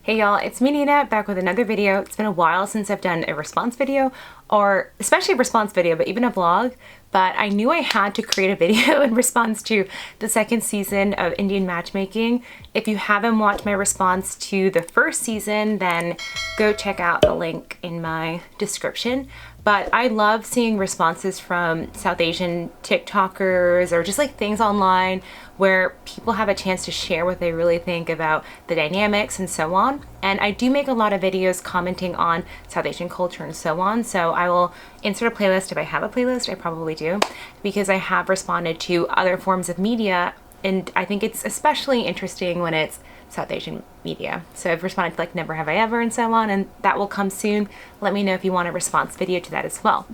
Hey y'all, it's me Nina, back with another video. It's been a while since I've done a response video, or especially a response video, but even a vlog. But I knew I had to create a video in response to the second season of Indian Matchmaking. If you haven't watched my response to the first season, then go check out the link in my description. But I love seeing responses from South Asian TikTokers or just like things online where people have a chance to share what they really think about the dynamics and so on. And I do make a lot of videos commenting on South Asian culture and so on. So I will insert a playlist if I have a playlist. I probably do, because I have responded to other forms of media. And I think it's especially interesting when it's South Asian media. So I've responded to like Never Have I Ever and so on, and that will come soon. Let me know if you want a response video to that as well.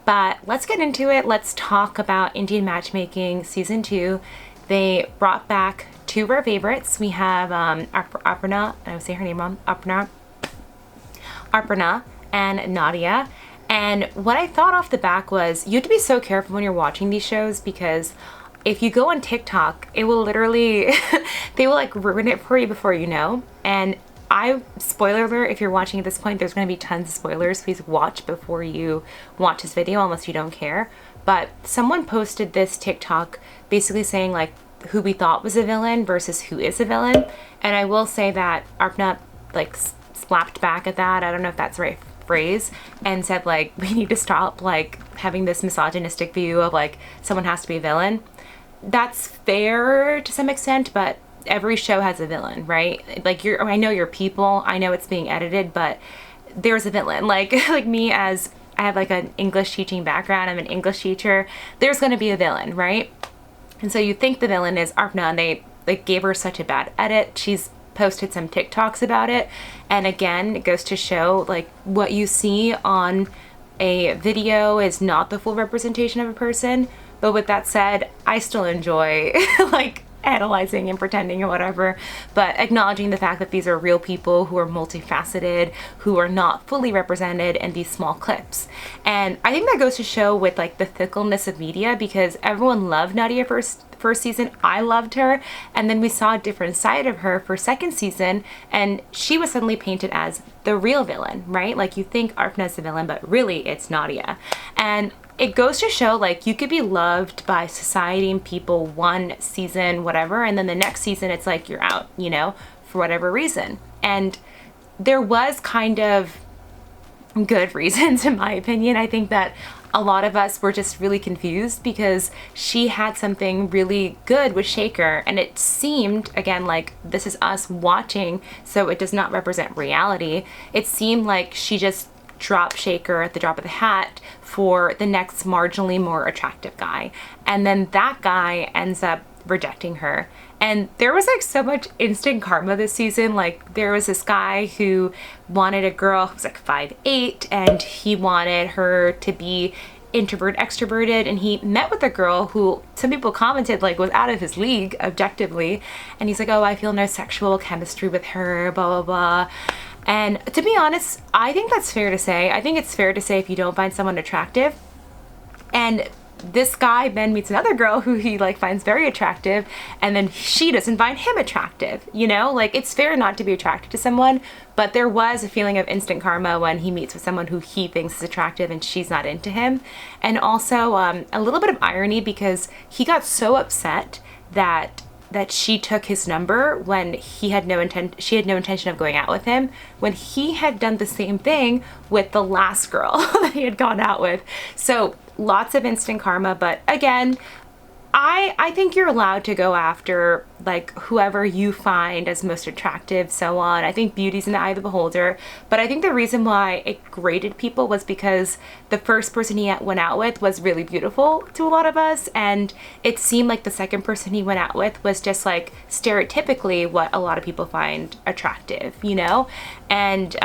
But let's get into it. Let's talk about Indian Matchmaking Season 2. They brought back two of our favorites. We have Aparna, I would say her name wrong, Aparna and Nadia. And what I thought off the back was you have to be so careful when you're watching these shows, because if you go on TikTok, it will literally, they will like ruin it for you before you know. And spoiler alert, if you're watching at this point, there's going to be tons of spoilers. Please watch before you watch this video, unless you don't care. But someone posted this TikTok basically saying like who we thought was a villain versus who is a villain. And I will say that Arpna like slapped back at that. I don't know if that's the right phrase, and said like we need to stop like having this misogynistic view of like someone has to be a villain. That's fair to some extent, but every show has a villain, right? Like I know you're people, I know it's being edited, but there's a villain. Like me, as I have like an English teaching background, I'm an English teacher, there's going to be a villain, right? And so you think the villain is Arpna, and they like gave her such a bad edit. She's posted some TikToks about it, and again, it goes to show like what you see on a video is not the full representation of a person. But with that said, I still enjoy like analyzing and pretending or whatever, but acknowledging the fact that these are real people who are multifaceted, who are not fully represented in these small clips. And I think that goes to show with like the fickleness of media, because everyone loved Nadia first season. I loved her, and then we saw a different side of her for second season, and she was suddenly painted as the real villain, right? Like you think Arpna's the villain, but really it's Nadia. And it goes to show like you could be loved by society and people one season, whatever, and then the next season it's like you're out, you know, for whatever reason. And there was kind of good reasons in my opinion. I think that a lot of us were just really confused because she had something really good with Shaker, and it seemed, again, like this is us watching, so it does not represent reality. It seemed like she just dropped Shaker at the drop of the hat for the next marginally more attractive guy, and then that guy ends up rejecting her. And there was like so much instant karma this season. Like there was this guy who wanted a girl who was like 5'8", and he wanted her to be introvert extroverted, and he met with a girl who some people commented like was out of his league objectively, and he's like, oh, I feel no sexual chemistry with her, blah blah blah. And to be honest, I think that's fair to say. I think it's fair to say if you don't find someone attractive, and this guy then meets another girl who he like finds very attractive, and then she doesn't find him attractive, you know? Like it's fair not to be attracted to someone, but there was a feeling of instant karma when he meets with someone who he thinks is attractive and she's not into him. And also a little bit of irony, because he got so upset that she took his number when she had no intention of going out with him, when he had done the same thing with the last girl that he had gone out with. So lots of instant karma, but again, I think you're allowed to go after like whoever you find as most attractive, so on. I think beauty's in the eye of the beholder, but I think the reason why it grated people was because the first person he went out with was really beautiful to a lot of us, and it seemed like the second person he went out with was just like stereotypically what a lot of people find attractive, you know? And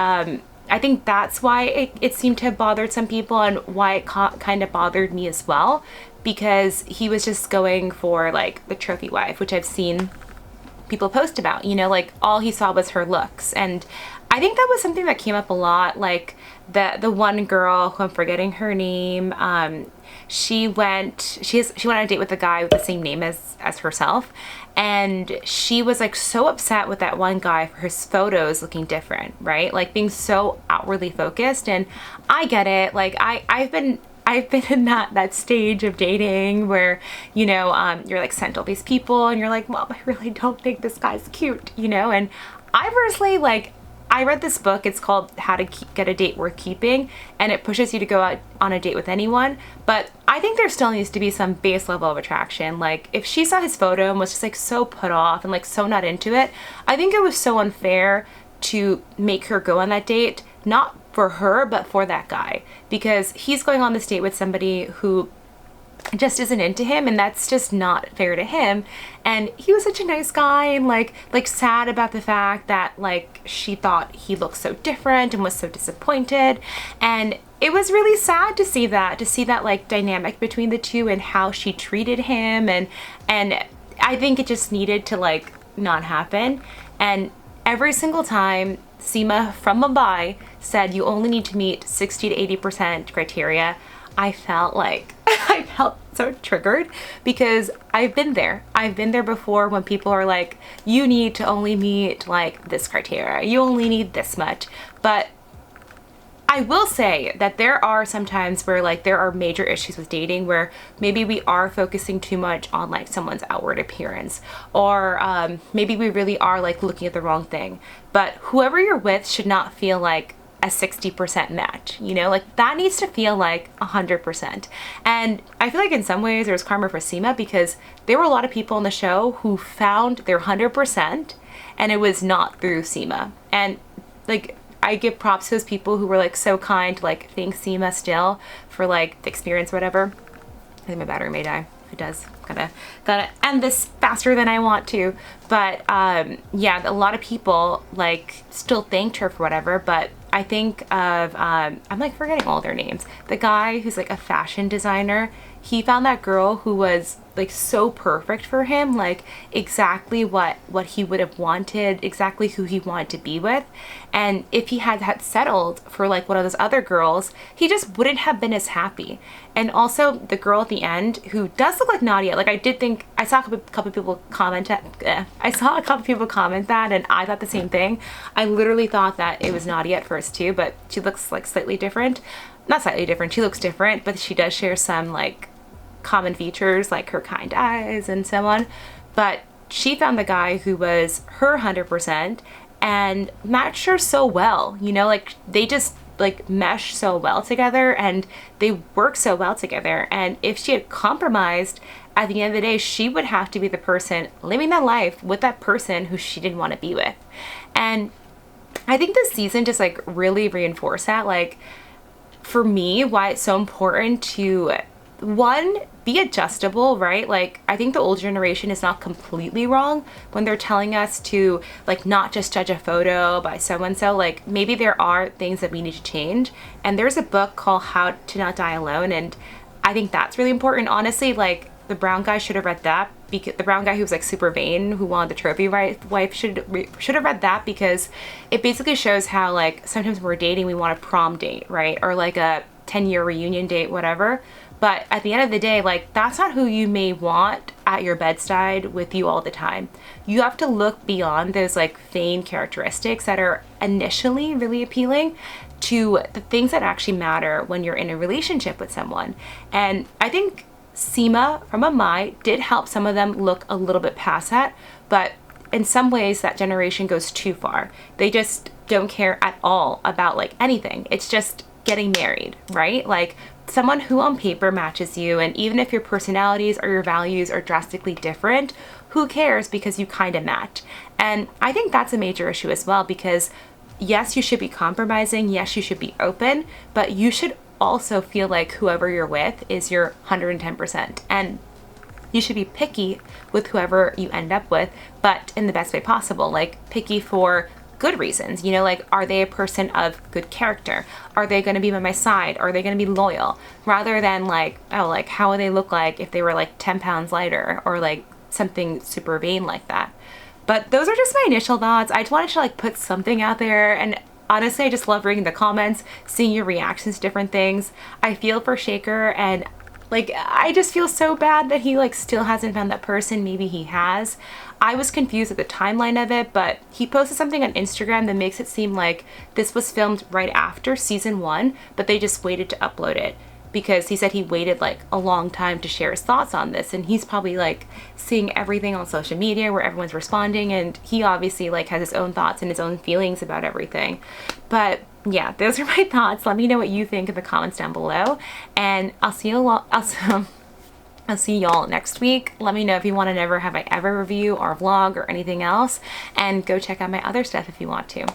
I think that's why it seemed to have bothered some people, and why it kind of bothered me as well, because he was just going for like the trophy wife, which I've seen people post about, you know, like all he saw was her looks. And I think that was something that came up a lot. Like the one girl who I'm forgetting her name, she went on a date with a guy with the same name as herself, and she was like so upset with that one guy for his photos looking different, right? Like being so outwardly focused. And I get it. Like I've been in that stage of dating where, you know, you're like sent all these people and you're like, Mom, I really don't think this guy's cute, you know? And I personally, like, I read this book, it's called How to Get a Date Worth Keeping, and it pushes you to go out on a date with anyone. But I think there still needs to be some base level of attraction. Like if she saw his photo and was just like so put off and like so not into it, I think it was so unfair to make her go on that date, not for her, but for that guy, because he's going on this date with somebody who just isn't into him, and that's just not fair to him. And he was such a nice guy, and like sad about the fact that like she thought he looked so different and was so disappointed. And it was really sad to see that like dynamic between the two and how she treated him, and I think it just needed to like not happen. And every single time Sima from Mumbai said you only need to meet 60 to 80% criteria, I felt like I felt so triggered, because I've been there before when people are like, you need to only meet like this criteria, you only need this much. But I will say that there are some times where like there are major issues with dating where maybe we are focusing too much on like someone's outward appearance, or maybe we really are like looking at the wrong thing. But whoever you're with should not feel like a 60% match, you know, like that needs to feel like 100%. And I feel like in some ways there's karma for Sima, because there were a lot of people on the show who found their 100% and it was not through Sima. And like I give props to those people who were like so kind to like thank Sima still for like the experience, whatever. I think my battery may die. If it does, gotta end this faster than I want to. But yeah, a lot of people like still thanked her for whatever. But I think of I'm like forgetting all their names. The guy who's like a fashion designer, he found that girl who was like so perfect for him, like exactly what he would have wanted, exactly who he wanted to be with. And if he had settled for like one of those other girls, he just wouldn't have been as happy. And also the girl at the end who does look like Nadia, like I did think, I saw a couple people comment that, and I thought the same thing. I literally thought that it was Nadia at first too, but she looks like slightly different. Not slightly different, she looks different, but she does share some like common features like her kind eyes and so on. But she found the guy who was her 100% and matched her so well, you know, like they just like mesh so well together and they work so well together. And if she had compromised, at the end of the day, she would have to be the person living that life with that person who she didn't want to be with. And I think this season just like really reinforced that, like for me, why it's so important to, one, be adjustable, right? Like I think the old generation is not completely wrong when they're telling us to like not just judge a photo by so-and-so. Like maybe there are things that we need to change. And there's a book called How to Not Die Alone, and I think that's really important. Honestly, like the brown guy should have read that, because the brown guy who was like super vain, who wanted the trophy wife, should have read that, because it basically shows how like sometimes when we're dating we want a prom date, right? Or like a 10-year reunion date, whatever. But at the end of the day, like that's not who you may want at your bedside with you all the time. You have to look beyond those like vain characteristics that are initially really appealing to the things that actually matter when you're in a relationship with someone. And I think Sima from Amai did help some of them look a little bit past that, but in some ways that generation goes too far. They just don't care at all about like anything. It's just getting married, right? Like someone who on paper matches you, and even if your personalities or your values are drastically different, who cares, because you kind of match. And I think that's a major issue as well, because yes, you should be compromising, yes, you should be open, but you should also feel like whoever you're with is your 110%. And you should be picky with whoever you end up with, but in the best way possible. Like picky for good reasons, you know, like are they a person of good character? Are they going to be by my side? Are they going to be loyal? Rather than like, oh, like how would they look like if they were like 10 pounds lighter, or like something super vain like that. But those are just my initial thoughts. I just wanted to like put something out there, and honestly, I just love reading the comments, seeing your reactions to different things. I feel for Shaker, and like, I just feel so bad that he like still hasn't found that person. Maybe he has. I was confused at the timeline of it, but he posted something on Instagram that makes it seem like this was filmed right after season 1, but they just waited to upload it, because he said he waited like a long time to share his thoughts on this, and he's probably like seeing everything on social media where everyone's responding, and he obviously like has his own thoughts and his own feelings about everything. But yeah, those are my thoughts. Let me know what you think in the comments down below, and I'll see you all. I'll see y'all next week. Let me know if you want a Never Have I Ever review or vlog or anything else, and go check out my other stuff if you want to.